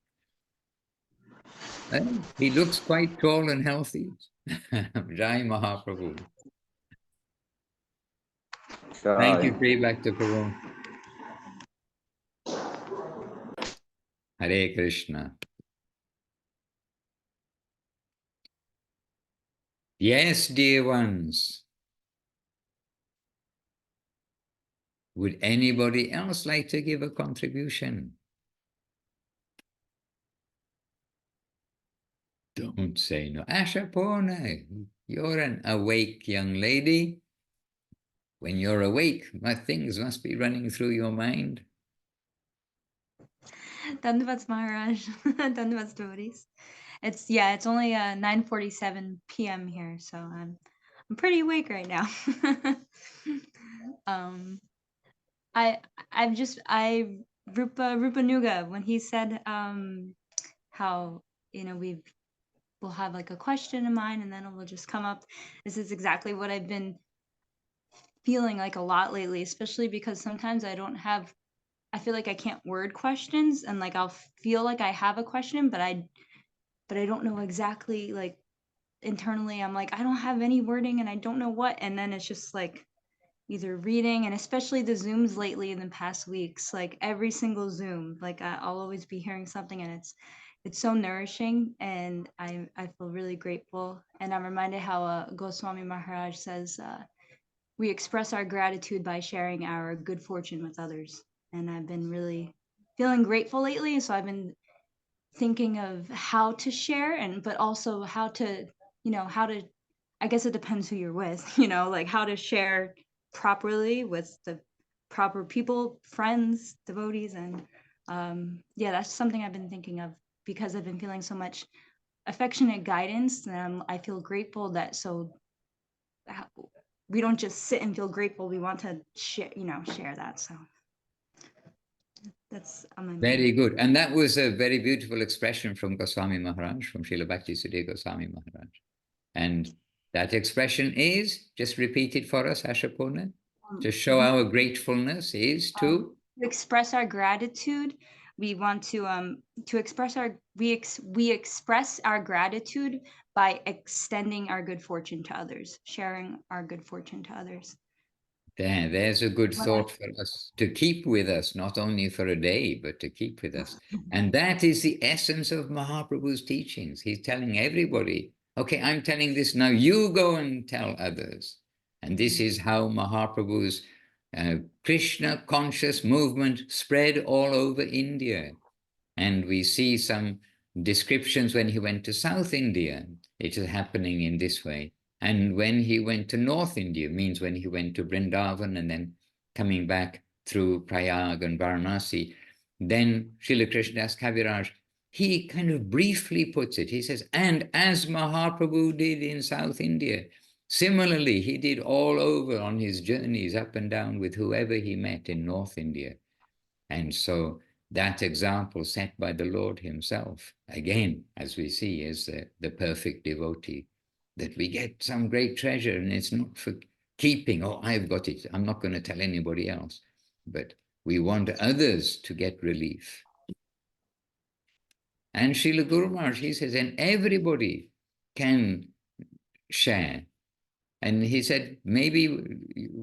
S1: He looks quite tall and healthy. Jai Mahaprabhu. Thank you, Priya Bhakta Prabhu. Hare Krishna. Yes, dear ones. Would anybody else like to give a contribution? Don't say no. Ashapurna, you're an awake young lady. When you're awake, things must be running through your mind.
S8: Dandavats Maharaj, Dandavats devotees. It's only 9:47 p.m. here, so I'm pretty awake right now. Rupa Nuga, when he said how we'll have like a question in mind and then it will just come up. This is exactly what I've been feeling like a lot lately, especially because sometimes I feel like I can't word questions, and like I'll feel like I have a question, but I don't know exactly, like internally I'm like, I don't have any wording and I don't know what, and then it's just like either reading, and especially the Zooms lately in the past weeks, like every single Zoom, like I'll always be hearing something, and it's so nourishing, and I feel really grateful. And I'm reminded how Goswami Maharaj says, we express our gratitude by sharing our good fortune with others. And I've been really feeling grateful lately. So I've been thinking of how to share, but also how to, I guess it depends who you're with, like how to share properly with the proper people, friends, devotees. And that's something I've been thinking of, because I've been feeling so much affectionate guidance, and I feel grateful that we don't just sit and feel grateful. We want to share that. So that's
S1: very good. And that was a very beautiful expression from Goswami Maharaj, from Srila Bhakti Siddhi Goswami Maharaj. And that expression is, just repeat it for us, Ashapurna, to show our gratefulness is to
S8: express our gratitude. We want to express we express our gratitude by extending our good fortune to others, sharing our good fortune to others.
S1: There's a good thought for us to keep with us, not only for a day, but to keep with us. And that is the essence of Mahaprabhu's teachings. He's telling everybody, okay, I'm telling this now, you go and tell others. And this is how Mahaprabhu's Krishna conscious movement spread all over India. And we see some descriptions when he went to South India, it is happening in this way. And when he went to North India, means when he went to Vrindavan and then coming back through Prayag and Varanasi, then Srila Krishnadas Kaviraj, he kind of briefly puts it. He says, and as Mahaprabhu did in South India, similarly, he did all over on his journeys up and down with whoever he met in North India. And so that example set by the Lord himself, again, as we see, is the perfect devotee, that we get some great treasure, and it's not for keeping, oh, I've got it, I'm not going to tell anybody else, but we want others to get relief. And Srila Guru Maharaj, he says, and everybody can share And he said, maybe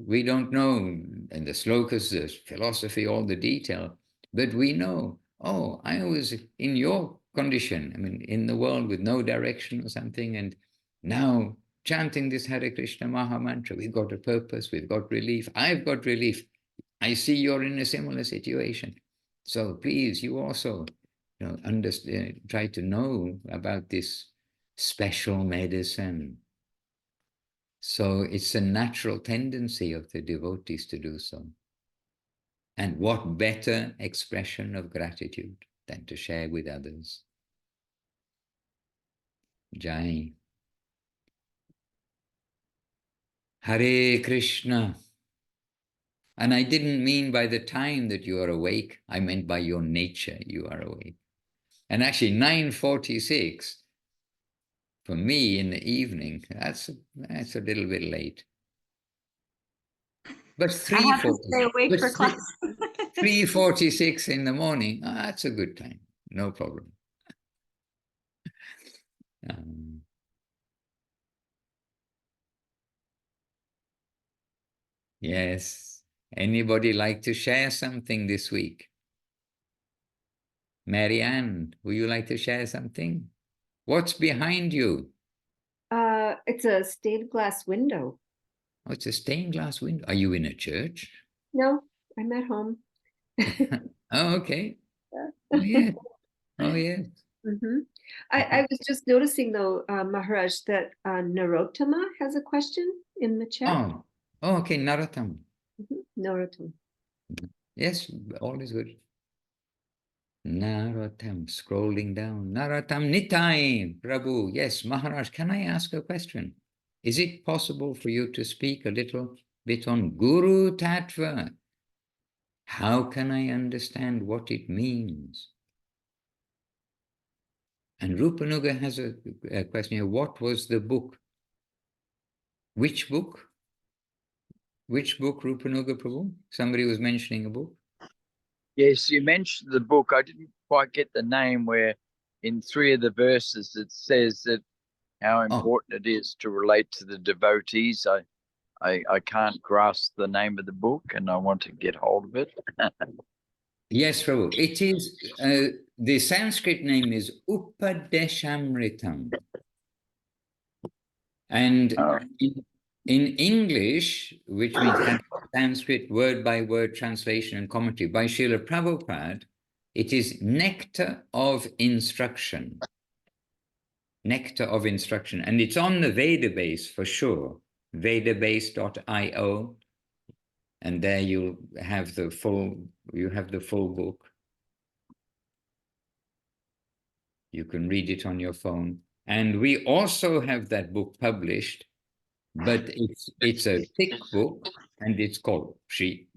S1: we don't know, and the slokas, the philosophy, all the detail, but we know, oh, I was in your condition, I mean, in the world with no direction or something, and now chanting this Hare Krishna Maha Mantra, we've got a purpose, we've got relief, I've got relief. I see you're in a similar situation. So please, you also, understand, try to know about this special medicine. So it's a natural tendency of the devotees to do so. And what better expression of gratitude than to share with others? Jai. Hare Krishna. And I didn't mean by the time that you are awake, I meant by your nature you are awake. And actually 9:46 for me in the evening, that's a little bit late. But 3:46 in the morning, that's a good time. No problem. Yes. Anybody like to share something this week? Marianne, would you like to share something? What's behind you?
S9: It's a stained glass window.
S1: Oh, it's a stained glass window. Are you in a church?
S9: No, I'm at home.
S1: Oh, okay. Oh, yeah. Oh, yeah.
S9: I was just noticing though, Maharaj, that Narottama has a question in the chat.
S1: Oh, okay, Narottam.
S9: Narottam.
S1: Yes, all is good. Narottam, scrolling down. Narottam Nitai, Prabhu. Yes, Maharaj, can I ask a question? Is it possible for you to speak a little bit on Guru Tattva? How can I understand what it means? And Rupanuga has a question here. What was the book? Which book? Which book, Rupanuga Prabhu? Somebody was mentioning a book.
S5: Yes, you mentioned the book. I didn't quite get the name, where in 3 of the verses it says that how important it is to relate to the devotees. I can't grasp the name of the book and I want to get hold of it.
S1: Yes, Prabhu. It is, the Sanskrit name is Upadeshamritam. And in English, which means Sanskrit word-by-word translation and commentary by Srila Prabhupada, it is Nectar of Instruction. Nectar of Instruction. And it's on the Vedabase for sure, vedabase.io. And there you have the full book. You can read it on your phone. And we also have that book published, but it's a thick book, and it's called Sri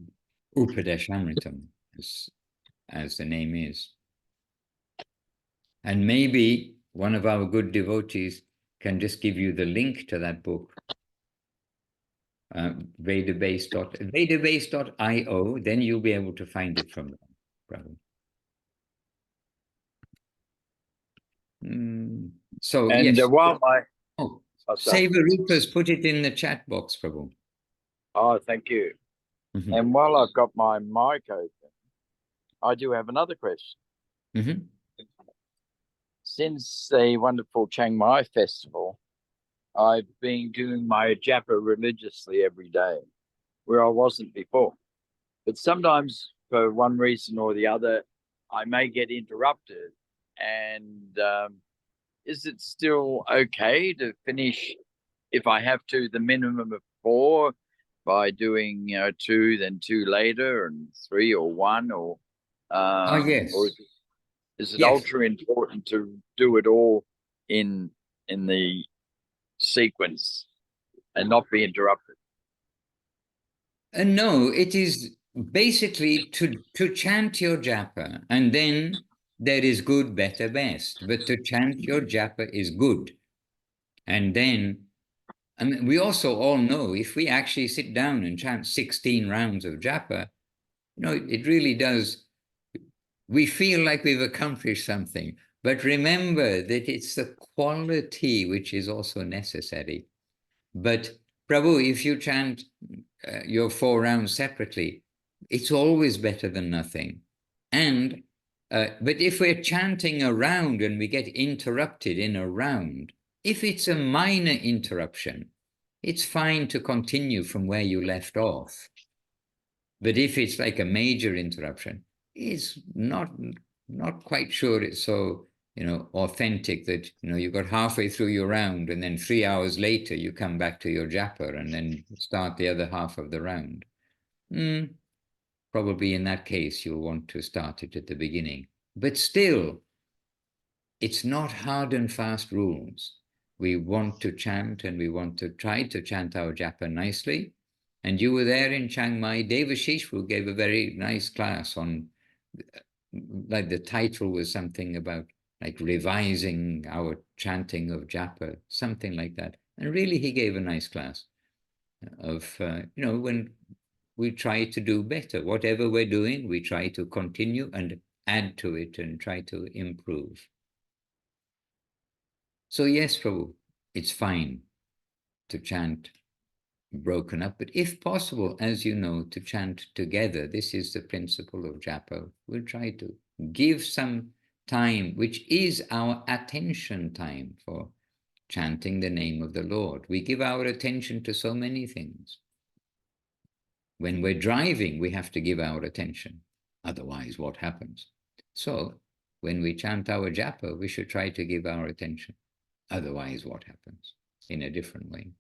S1: Upadeshamritam, as the name is. And maybe one of our good devotees can just give you the link to that book. Vedabase.io, then you'll be able to find it from there, probably. So,
S5: and
S1: yes.
S5: while
S1: Sevarupa's put it in the chat box, Prabhu.
S5: Oh, thank you. And while I've got my mic open, I do have another question. Since the wonderful Chiang Mai festival, I've been doing my japa religiously every day, where I wasn't before. But sometimes, for one reason or the other, I may get interrupted. And is it still okay to finish, if I have to, the minimum of 4 by doing 2, then 2 later, and 3 or 1? Or
S1: yes.
S5: Or is it ultra important to do it all in the sequence and not be interrupted?
S1: No, it is basically to chant your japa, and then there is good, better, best. But to chant your japa is good. And then, I mean, we also all know if we actually sit down and chant 16 rounds of japa, it really does, we feel like we've accomplished something. But remember that it's the quality which is also necessary. But Prabhu, if you chant your 4 rounds separately, it's always better than nothing. And but if we're chanting a round and we get interrupted in a round, if it's a minor interruption, it's fine to continue from where you left off. But if it's like a major interruption, it's not quite sure it's so, authentic that, you got halfway through your round and then 3 hours later you come back to your japa and then start the other half of the round. Probably in that case, you'll want to start it at the beginning. But still, it's not hard and fast rules. We want to chant and we want to try to chant our japa nicely. And you were there in Chiang Mai. Devashish, who gave a very nice class on, like the title was something about like revising our chanting of japa, something like that. And really, he gave a nice class of, when we try to do better. Whatever we're doing, we try to continue and add to it and try to improve. So yes, Prabhu, it's fine to chant broken up, but if possible, as you know, to chant together. This is the principle of japa. We'll try to give some time, which is our attention time for chanting the name of the Lord. We give our attention to so many things. When we're driving, we have to give our attention. Otherwise, what happens? So when we chant our japa, we should try to give our attention. Otherwise, what happens? In a different way.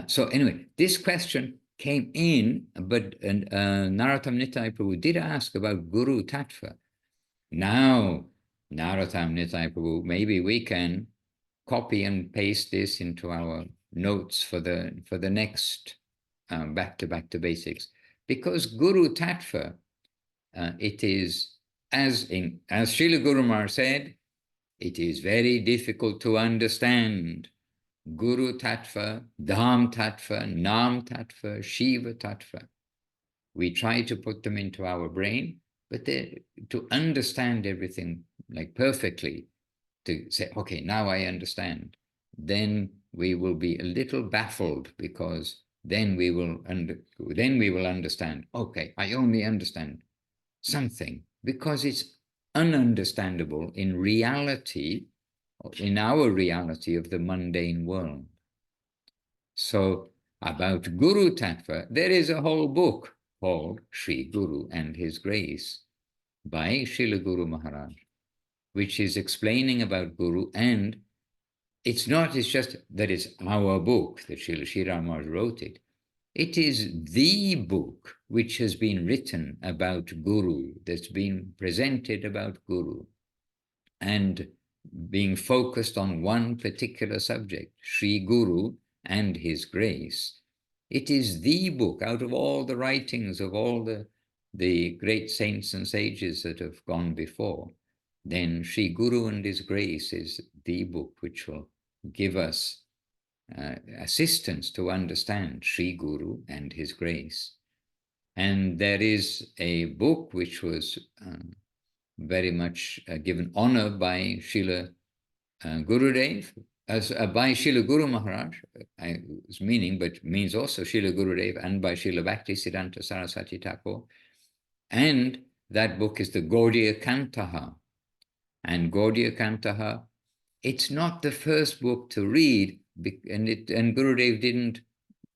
S1: So anyway, this question came in, but Narottam Nitai Prabhu did ask about Guru Tattva. Now, Narottam Nitai Prabhu, maybe we can copy and paste this into our notes for the next back to basics, because Guru Tattva, it is, as Srila Guru Maharaj said, it is very difficult to understand. Guru Tattva, Dham Tattva, Nam Tattva, Shiva Tattva. We try to put them into our brain, but to understand everything like perfectly, to say, okay, now I understand, then we will be a little baffled, because then we will understand, okay, I only understand something, because it's ununderstandable in reality, in our reality of the mundane world. So about Guru Tattva, there is a whole book called Sri Guru and His Grace by Srila Guru Maharaj, which is explaining about Guru. And it's just that it's our book, that Srila Sri Maharaj wrote it. It is the book which has been written about Guru, that's been presented about Guru, and being focused on one particular subject, Sri Guru and His Grace. It is the book out of all the writings of all the great saints and sages that have gone before. Then Sri Guru and His Grace is the book which will give us assistance to understand Sri Guru and His Grace. And there is a book which was very much given honor by Srila Gurudev, by Srila Guru Maharaj, meaning, but means also Srila Gurudev, and by Srila Bhakti Siddhanta Saraswati Thakur. And that book is the Gaudiya Kantaha. And Gaudiya Kantaha, it's not the first book to read, and Gurudev didn't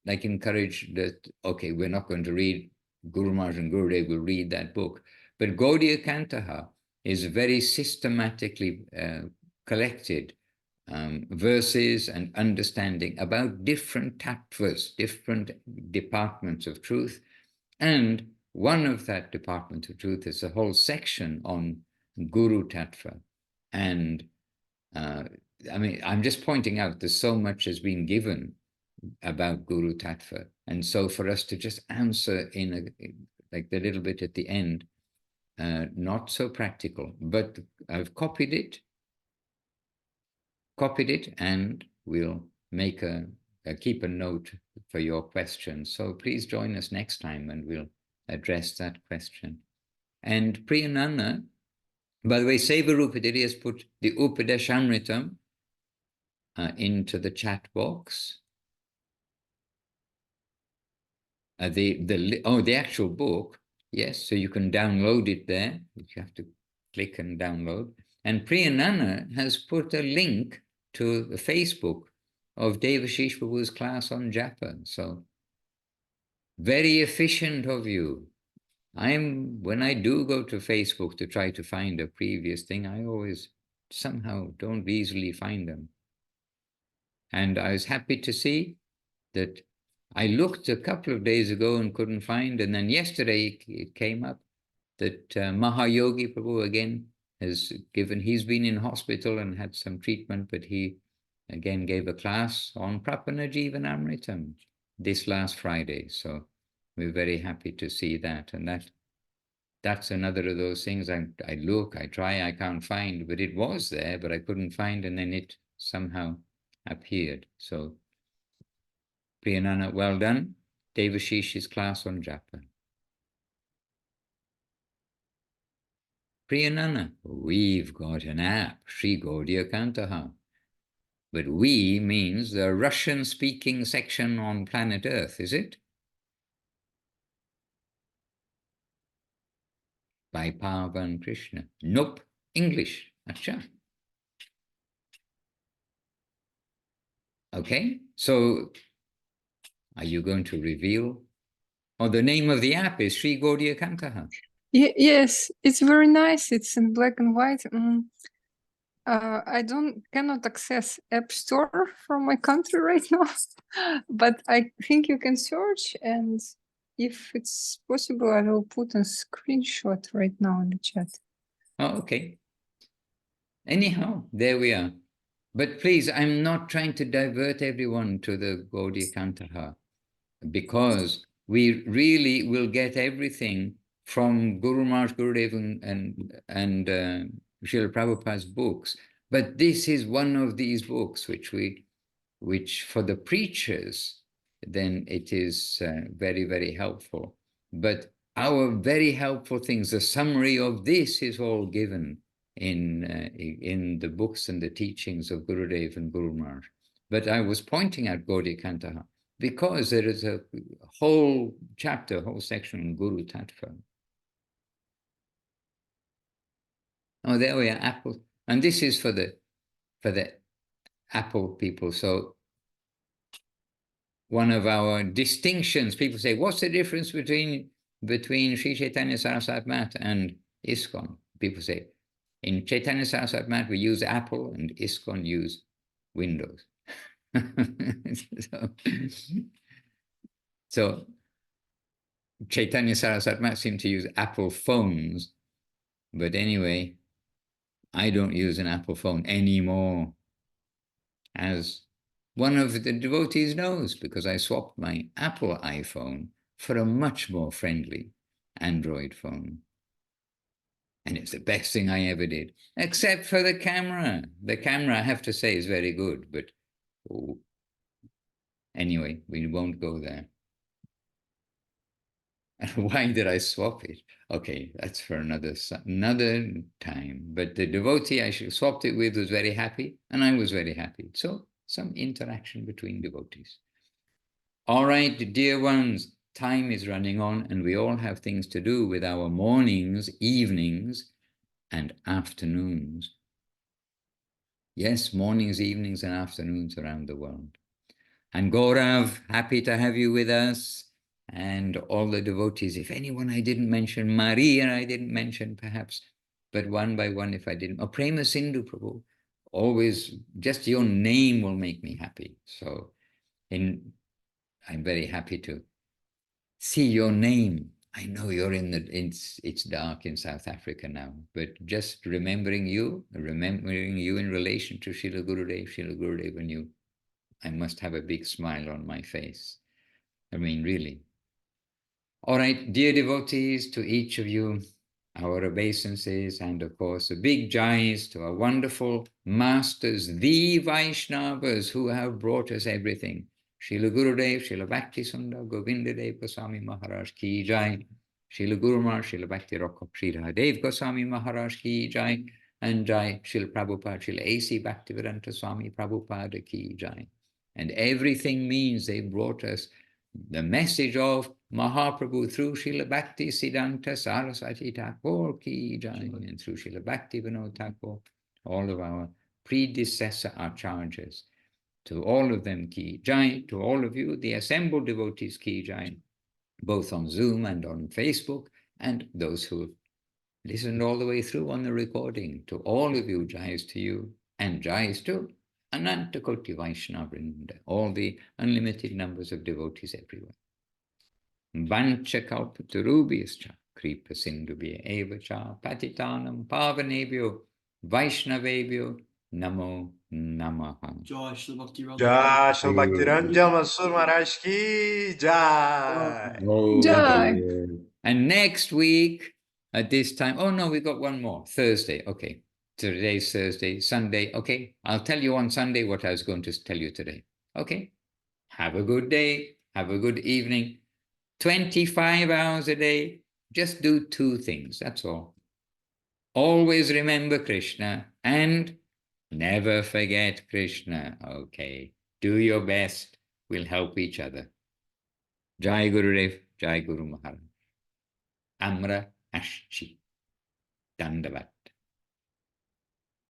S1: like encourage that, okay, we're not going to read, Guru Maharaj and Gurudev will read that book. But Gaudiya Kantaha is very systematically collected verses and understanding about different tattvas, different departments of truth. And one of that department of truth is a whole section on Guru Tattva. And I mean, I'm just pointing out there's so much has been given about Guru Tattva. And so for us to just answer like the little bit at the end, not so practical, but I've copied it, and we'll make keep a note for your question. So please join us next time and we'll address that question. And Priyanana, by the way, Sevarupati has put the Upadeshamritam into the chat box. The actual book, yes. So you can download it there. You have to click and download. And Priyanana has put a link to the Facebook of Devashish Prabhu's class on japa. So very efficient of you. When I do go to Facebook to try to find a previous thing, I always somehow don't easily find them. And I was happy to see that I looked a couple of days ago and couldn't find, and then yesterday it came up that Mahayogi Prabhu again he's been in hospital and had some treatment, but he again gave a class on Prapana Jivanamritam this last Friday. So we're very happy to see that. And that's another of those things I look, I try, I can't find, but it was there, but I couldn't find, and then it somehow appeared. So Priyanana, well done. Devashish's class on japa. Priyanana, we've got an app, Sri Gaudiya Kantaha. But we means the Russian-speaking section on planet Earth, is it? By Pavan Krishna. Nope, English. Acha. Okay, so are you going to reveal? Oh, the name of the app is Sri Gaudiya Kantaha.
S2: Yes, it's very nice. It's in black and white. I cannot access App Store from my country right now, but I think you can search, and if it's possible, I will put a screenshot right now in the chat.
S1: Oh, okay. Anyhow, there we are. But please, I'm not trying to divert everyone to the Gaudiya Kantaha, because we really will get everything from Guru Maharaj, Gurudev and Srila Prabhupada's books. But this is one of these books which for the preachers, then it is very, very helpful. But our very helpful things, the summary of this is all given in the books and the teachings of Gurudev and Guru Maharaj. But I was pointing at Gaudiya Kantaha because there is a whole chapter, whole section on Guru Tattva. Oh, there we are, Apple. And this is for the Apple people. So one of our distinctions, people say, what's the difference between Sri Chaitanya Saraswati Math and ISKCON? People say, in Chaitanya Saraswati Math, we use Apple, and ISKCON use Windows. So Chaitanya Saraswati Math seem to use Apple phones, but anyway, I don't use an Apple phone anymore, as one of the devotees knows, because I swapped my Apple iPhone for a much more friendly Android phone. And it's the best thing I ever did, except for the camera. The camera, I have to say, is very good, but anyway, we won't go there. And why did I swap it? Okay, that's for another time. But the devotee I swapped it with was very happy, and I was very happy. So some interaction between devotees. All right, dear ones, time is running on, and we all have things to do with our mornings, evenings, and afternoons. Yes, mornings, evenings, and afternoons around the world. And Gaurav, happy to have you with us. And all the devotees, if anyone I didn't mention, Maria I didn't mention perhaps, but one by one if I didn't, or Prema Sindhu Prabhu, always just your name will make me happy. So I'm very happy to see your name. I know you're it's dark in South Africa now, but just remembering you in relation to Srila Gurudev and you, I must have a big smile on my face. I mean, really. All right, dear devotees, to each of you, our obeisances, and of course, a big jais to our wonderful masters, the Vaishnavas, who have brought us everything. Srila Gurudev, Srila Bhakti Sundar, Govindadev Goswami Maharaj ki jai. Srila Guru Maharaj, Srila Bhakti Rakha, Srila Dev Goswami Maharaj ki jai. And jai, Srila Prabhupada, Srila A.C. Bhaktivedanta Swami Prabhupada ki jai. And everything means they brought us the message of Mahaprabhu through Srila Bhakti Siddhanta Saraswati Thakur ki jai, and through Srila Bhakti Vinod Thakur, all of our predecessor acharyas, to all of them ki jai, to all of you, the assembled devotees ki jai, both on Zoom and on Facebook, and those who have listened all the way through on the recording. To all of you, jais to you, and jais to Ananta Koti Vaishnavrinda, all the unlimited numbers of devotees everywhere. Vancha kalpatarubhyascha kripa sindhubhya eva cha patitanam pavanebhyo Vaishnavebhyo namo namaha.
S7: Jai Shri Bhakti
S10: Jai Shri Bhaktiranjan Mansur Maharaj ki jai.
S2: Jai.
S1: And next week at this time, oh no, we got one more. Thursday, okay. Today's Thursday, Sunday, okay. I'll tell you on Sunday what I was going to tell you today. Okay. Have a good day. Have a good evening. 25 hours a day. Just do 2 things. That's all. Always remember Krishna and never forget Krishna. Okay. Do your best. We'll help each other. Jai Gurudev, Jai Guru Maharaj. Amra Ashchi. Dandavat.